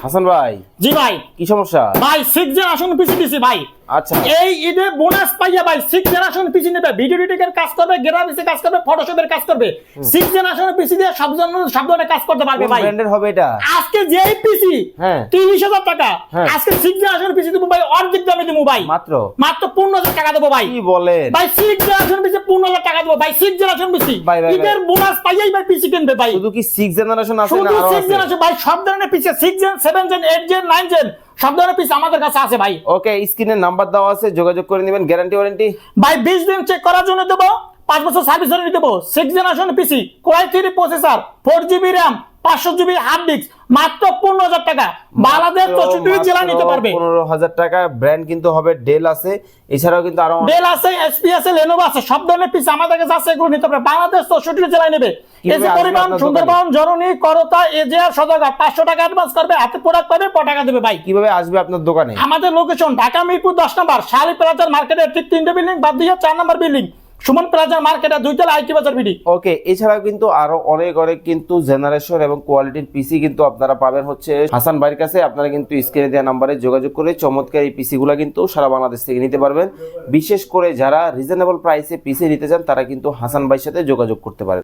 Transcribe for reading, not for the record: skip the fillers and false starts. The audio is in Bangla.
হাসান ভাই, জি ভাই। কি সমস্যা ভাই 6 জেনারেশন পিসি দিছি ভাই। আচ্ছা, এই ঈদে বোনাস পাইয়া ভাই 6 জেনারেশন পিসি নেবে, ভিডিও এডিটিংয়ের কাজ করবে, গ্রাফিক্সের কাজ করবে, ফটোশপের কাজ করবে। 6 জেনারেশন পিসি দিয়ে সব ধরনের কাজ করতে পারবে কোন ভাই। ব্র্যান্ডের হবে এটা? আজকে যেই পিসি হ্যাঁ 30,000 টাকা, হ্যাঁ। আজকে 6 জেনারেশন পিসি দেবো ভাই, অর্ধেক দামে দেবো ভাই, মাত্র মাত্র 15,000 টাকা দেবো ভাই। কি বলেন ভাই 6 জেনারেশন পিসি 15,000 টাকা দেবো ভাই, 6 জেনারেশন পিসি। ভাই, ভাই, ঈদের বোনাস পাইয়াই ভাই পিসি কিনবে ভাই। শুধু কি 6 জেনারেশন আছে শুধু না আরো 6 আছে? জেনারেশন ভাই, সব ধরনের পিসি 6 জেন, 7 জেন, 8 জেন, 9 জেন সব ধরনের পিসি আমাদের কাছে আছে ভাই। ওকে, স্ক্রিনে নাম্বার দেওয়া আছে, যোগাযোগ করে নেবেন। গ্যারান্টি ওয়ারেন্টি ভাই 20 দিন চেক করার জন্য দেবো, 5 বছর সার্ভিস ওয়ারেন্টি দেবো। 6 generation PC, core i 3 processor, 4GB RAM, 500GB hard disk, মাত্র 15,000 টাকা। বাংলাদেশ 64 জেলা নিতে পারবে। 15,000 টাকা। ব্র্যান্ড কিন্তু হবে ডেল আছে, এছাড়াও কিন্তু আরো ডেল আছে, এসপি আছে, লেনোভো আছে, সব ধরনের পিসি আমাদের কাছে আছে, এগুলো নিতে পারবে। বাংলাদেশ 64 জেলায় নেবে। কিভাবে এসে আসবে পরিমাণ, আপনার সুন্দরবন, জরনি, করতা, এজিআর, সদরঘাট। 500 টাকা অ্যাডভান্স করবে, হাতে প্রোডাক্ট পাবে, টাকা দেবে ভাই। কিভাবে আসবে আপনার দোকানে? আমাদের লোকেশন ঢাকা মিরপুর 10 নম্বর শালি প্লাজার মার্কেটের ঠিক 3টে বিল্ডিং বাদ দিয়ে 4 নম্বর বিল্ডিং, সুমন প্লাজার মার্কেটের 2 তলা আইটি বাজার বিডি। ওকে, এছাড়াও কিন্তু আরো অনেক কিন্তু জেনারেশন এবং কোয়ালিটির পিসি কিন্তু আপনারা পাবেন হচ্ছে হাসান ভাইয়ের কাছে। আপনারা কিন্তু স্ক্রিনে দেওয়া নাম্বারে যোগাযোগ করে চমৎকার এই পিসি গুলা কিন্তু সারা বাংলাদেশ থেকে নিতে পারবেন। বিশেষ করে যারা রিজনেবল প্রাইসে পিসি নিতে চান তারা কিন্তু হাসান ভাইয়ের সাথে যোগাযোগ করতে পারেন।